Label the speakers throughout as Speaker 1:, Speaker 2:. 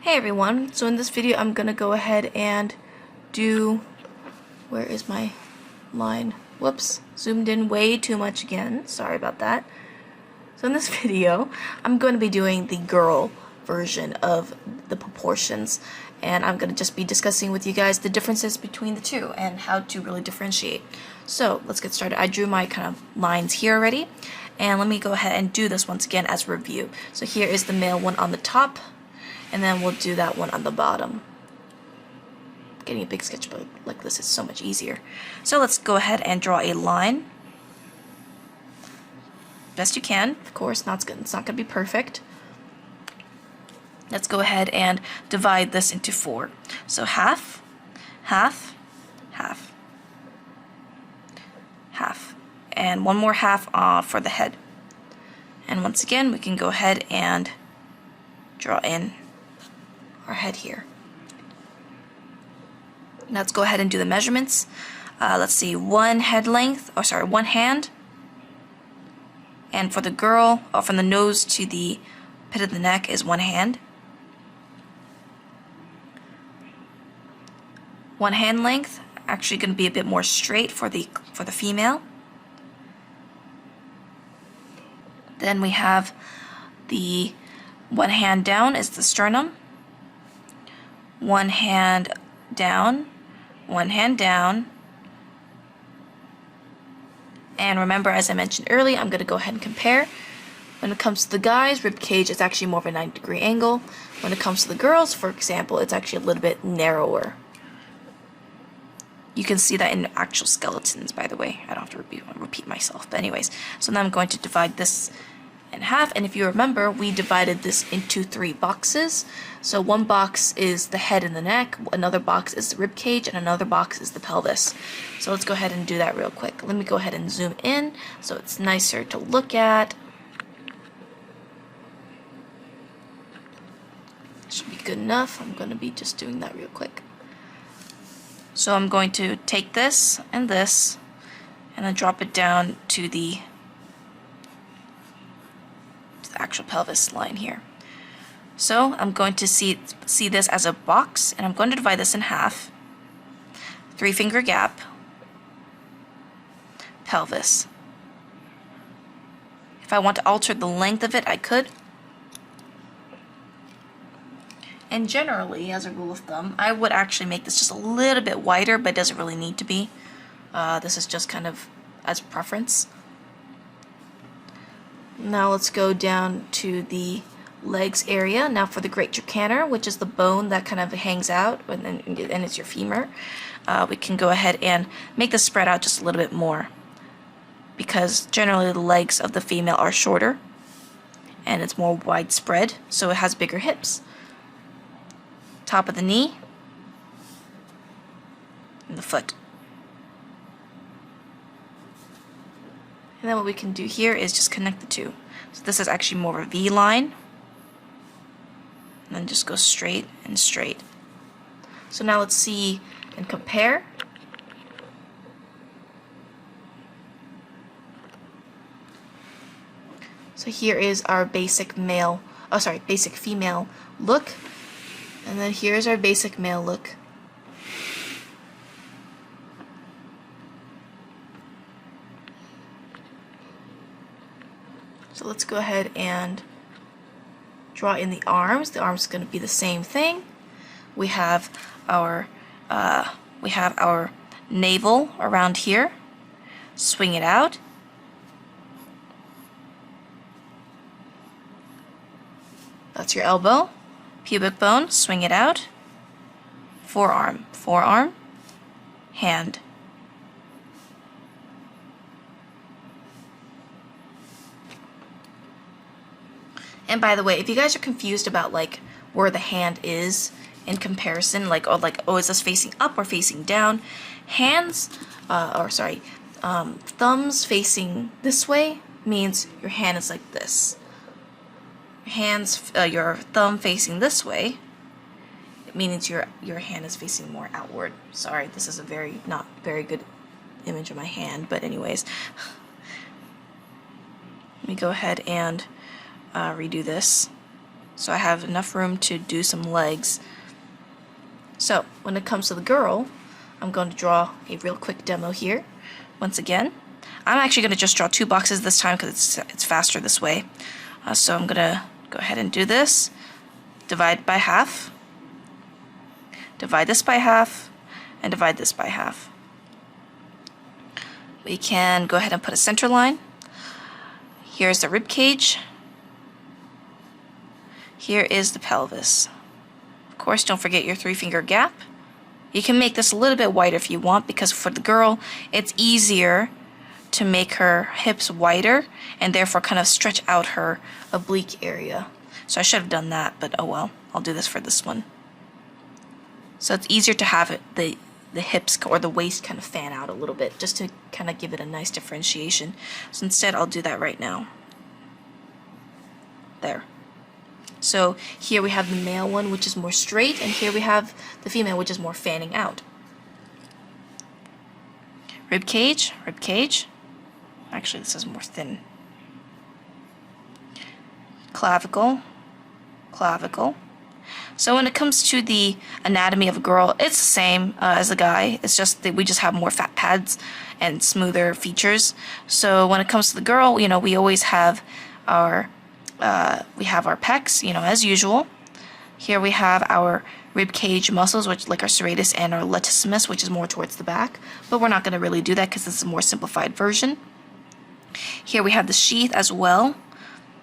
Speaker 1: Hey everyone, so in this video I'm gonna go ahead and do, where is my line? Whoops, zoomed in way too much again, sorry about that. So in this video I'm going to be doing the girl version of the proportions, and I'm going to just be discussing with you guys the differences between the two and how to really differentiate. So let's get started. I drew my kind of lines here already, and let me go ahead and do this once again as a review. So here is the male one on the top, and then we'll do that one on the bottom. Getting a big sketchbook like this is so much easier. So let's go ahead and draw a line. Best you can, of course, it's not going to be perfect. Let's go ahead and divide this into 4. So half, half, half, half. And one more half for the head. And once again, we can go ahead and draw in our head here. Let's go ahead and do the measurements. Let's see, one hand. And for the girl, or from the nose to the pit of the neck is 1 hand. 1 hand length, actually going to be a bit more straight for the female. Then we have the 1 hand down is the sternum. 1 hand down, 1 hand down. And remember, as I mentioned earlier, I'm going to go ahead and compare. When it comes to the guys, rib cage is actually more of a 90-degree angle. When it comes to the girls, for example, it's actually a little bit narrower. You can see that in actual skeletons, by the way. I don't have to repeat myself. But anyways, so now I'm going to divide this in half. And if you remember, we divided this into 3 boxes. So one box is the head and the neck, another box is the rib cage, and another box is the pelvis. So let's go ahead and do that real quick. Let me go ahead and zoom in so it's nicer to look at. Should be good enough. I'm going to be just doing that real quick. So I'm going to take this and then drop it down to the actual pelvis line here. So I'm going to see this as a box, and I'm going to divide this in half. 3-finger gap, pelvis. If I want to alter the length of it, I could. And generally, as a rule of thumb, I would actually make this just a little bit wider, but it doesn't really need to be. This is just kind of as a preference. Now let's go down to the legs area. Now for the great trochanter, which is the bone that kind of hangs out, and it's your femur, we can go ahead and make this spread out just a little bit more, because generally the legs of the female are shorter and it's more widespread, so it has bigger hips. Top of the knee and the foot. And then what we can do here is just connect the two. So this is actually more of a V line. And then just go straight and straight. So now let's see and compare. So here is our basic female look. And then here's our basic male look. So let's go ahead and draw in the arms. The arms is going to be the same thing. We have our navel around here. Swing it out. That's your elbow. Pubic bone, swing it out. Forearm, hand. And by the way, if you guys are confused about like where the hand is in comparison, oh, is this facing up or facing down? Thumbs facing this way means your hand is like this. Your thumb facing this way, it means your hand is facing more outward. Sorry, this is a not very good image of my hand, but anyways, let me go ahead and redo this. so I have enough room to do some legs. So when it comes to the girl, I'm going to draw a real quick demo here. Once again, I'm actually going to just draw 2 boxes this time because it's faster this way. So I'm going to go ahead and do this. Divide by half. Divide this by half. And divide this by half. We can go ahead and put a center line. Here's the rib cage. Here is the pelvis. Of course, don't forget your 3-finger gap. You can make this a little bit wider if you want, because for the girl, it's easier to make her hips wider and therefore kind of stretch out her oblique area. So I should have done that, but oh well, I'll do this for this one. So it's easier to have it, the hips or the waist kind of fan out a little bit, just to kind of give it a nice differentiation. So instead, I'll do that right now. There. So here we have the male one, which is more straight, and here we have the female, which is more fanning out. Rib cage, rib cage. Actually, this is more thin. Clavicle, clavicle. So when it comes to the anatomy of a girl, it's the same as a guy. It's just that we just have more fat pads and smoother features. So when it comes to the girl, you know, we always have our pecs, you know, as usual. Here we have our rib cage muscles, which like our serratus and our latissimus, which is more towards the back. But we're not going to really do that because this is a more simplified version. Here we have the sheath as well,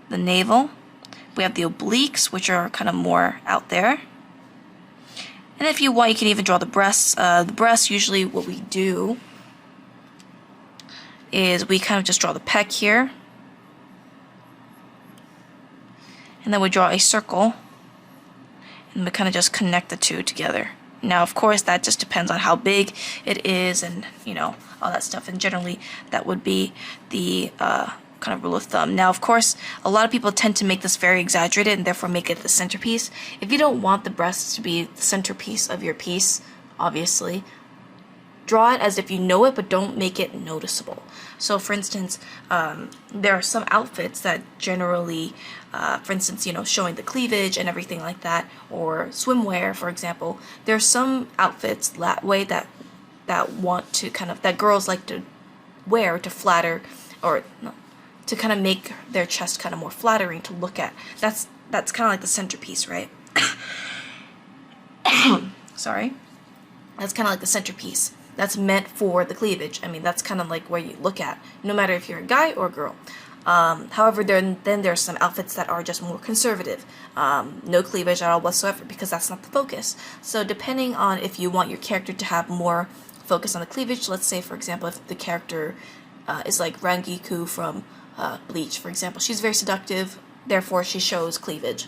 Speaker 1: the navel. We have the obliques, which are kind of more out there. And if you want, you can even draw the breasts. The breasts, usually what we do is we kind of just draw the pec here. And then we draw a circle. And we kind of just connect the two together. Now, of course, that just depends on how big it is and, you know, all that stuff. And generally, that would be the kind of rule of thumb. Now, of course, a lot of people tend to make this very exaggerated and therefore make it the centerpiece. If you don't want the breasts to be the centerpiece of your piece, obviously, draw it as if you know it, but don't make it noticeable. So, for instance, there are some outfits that generally, for instance, you know, showing the cleavage and everything like that, or swimwear, for example. There are some outfits that way that want to kind of, that girls like to wear to flatter, or no, to kind of make their chest kind of more flattering to look at. That's kind of like the centerpiece, right? Sorry. That's kind of like the centerpiece. That's meant for the cleavage. I mean, that's kind of like where you look at, no matter if you're a guy or a girl. However, then there's some outfits that are just more conservative. No cleavage at all whatsoever, because that's not the focus. So depending on if you want your character to have more focus on the cleavage, let's say, for example, if the character is like Rangiku from Bleach, for example. She's very seductive, therefore she shows cleavage.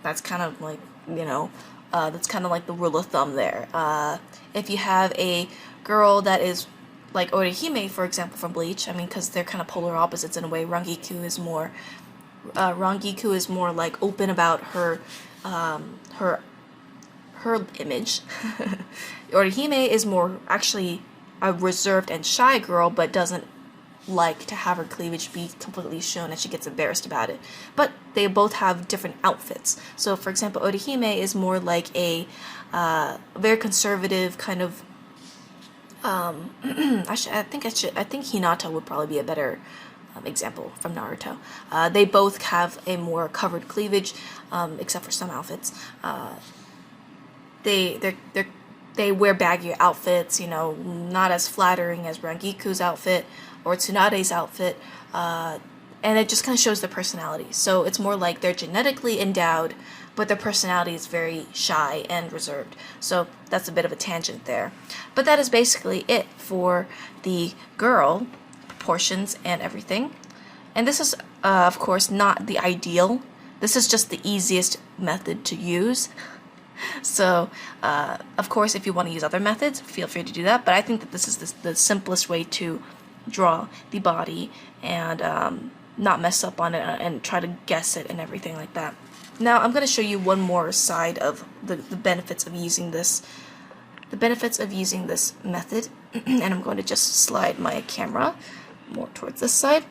Speaker 1: That's kind of like, you know, that's kind of like the rule of thumb there. If you have a girl that is like Orihime, for example, from Bleach, I mean, because they're kind of polar opposites in a way. Rangiku is more like open about her image. Orihime is more actually a reserved and shy girl, but doesn't like to have her cleavage be completely shown, and she gets embarrassed about it. But they both have different outfits. So, for example, Orihime is more like a very conservative kind of. I think Hinata would probably be a better example from Naruto. They both have a more covered cleavage, except for some outfits. They wear baggy outfits, you know, not as flattering as Rangiku's outfit or Tsunade's outfit, and it just kind of shows their personality. So it's more like they're genetically endowed, but their personality is very shy and reserved. So that's a bit of a tangent there. But that is basically it for the girl, proportions and everything. And this is, of course, not the ideal. This is just the easiest method to use. So, of course, if you want to use other methods, feel free to do that. But I think that this is the simplest way to draw the body and not mess up on it and try to guess it and everything like that. Now, I'm going to show you one more side of the benefits of using this. The benefits of using this method. And I'm going to just slide my camera more towards this side.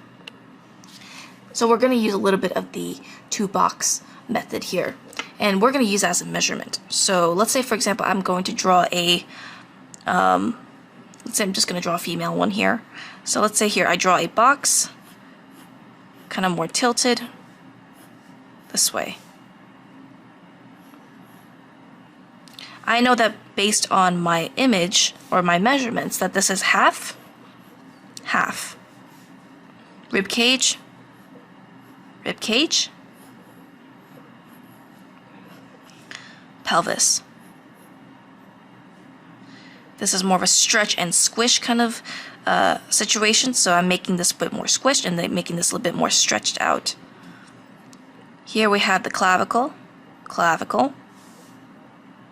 Speaker 1: So we're going to use a little bit of the two-box method here. And we're going to use that as a measurement. So let's say, for example, I'm going to draw a, let's say I'm just going to draw a female one here. So let's say here I draw a box, kind of more tilted this way. I know that based on my image or my measurements that this is half, half. Rib cage, rib cage, pelvis. This is more of a stretch and squish kind of situation, so I'm making this a bit more squished and then making this a little bit more stretched out. Here we have the clavicle, clavicle.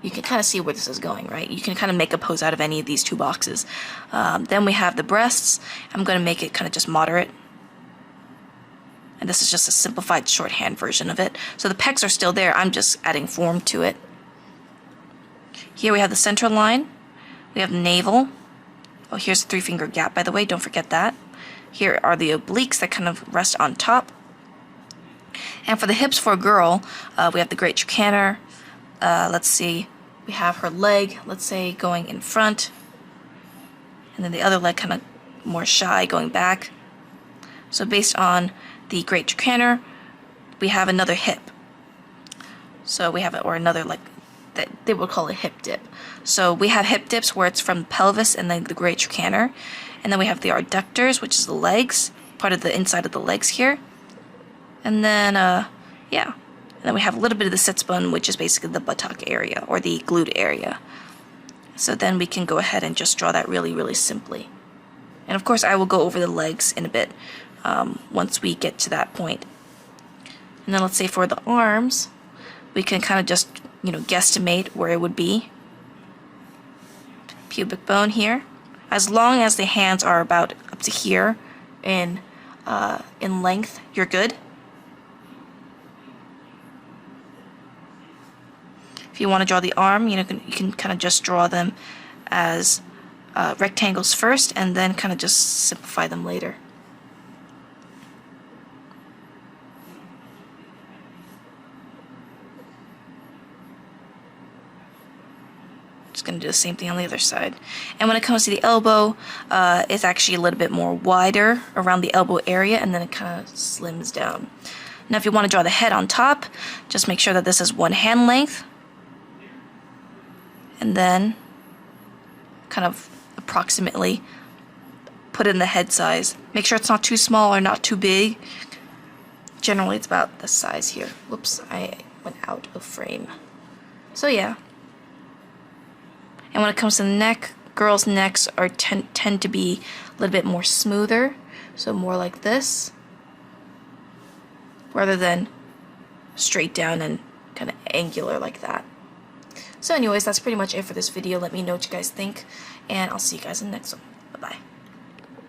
Speaker 1: You can kind of see where this is going, right? You can kind of make a pose out of any of these two boxes. Then we have the breasts. I'm going to make it kind of just moderate. And this is just a simplified shorthand version of it. So the pecs are still there. I'm just adding form to it. Here we have the center line. We have the navel. Oh, here's the 3-finger gap, by the way. Don't forget that. Here are the obliques that kind of rest on top. And for the hips for a girl, we have the great trochanter. Let's see, we have her leg, let's say, going in front, and then the other leg kind of more shy, going back. So based on the great trochanter, we have another hip. So we have it, or another, like, that they would call it hip dip. So we have hip dips where it's from the pelvis and then the great trochanter. And then we have the adductors, which is the legs, part of the inside of the legs here. And then, yeah. And then we have a little bit of the sits bone, which is basically the buttock area or the glute area. So then we can go ahead and just draw that really, really simply. And of course, I will go over the legs in a bit once we get to that point. And then let's say for the arms, we can kind of just, you know, guesstimate where it would be. Pubic bone here. As long as the hands are about up to here in length, you're good. If you want to draw the arm, you can kind of just draw them as rectangles first and then kind of just simplify them later. Just going to do the same thing on the other side. And when it comes to the elbow, it's actually a little bit more wider around the elbow area, and then it kind of slims down. Now if you want to draw the head on top, just make sure that this is one hand length. And then kind of approximately put in the head size. Make sure it's not too small or not too big. Generally it's about this size here. Whoops, I went out of frame. So yeah. And when it comes to the neck, girls' necks are tend to be a little bit more smoother. So more like this. Rather than straight down and kind of angular like that. So anyways, that's pretty much it for this video. Let me know what you guys think, and I'll see you guys in the next one.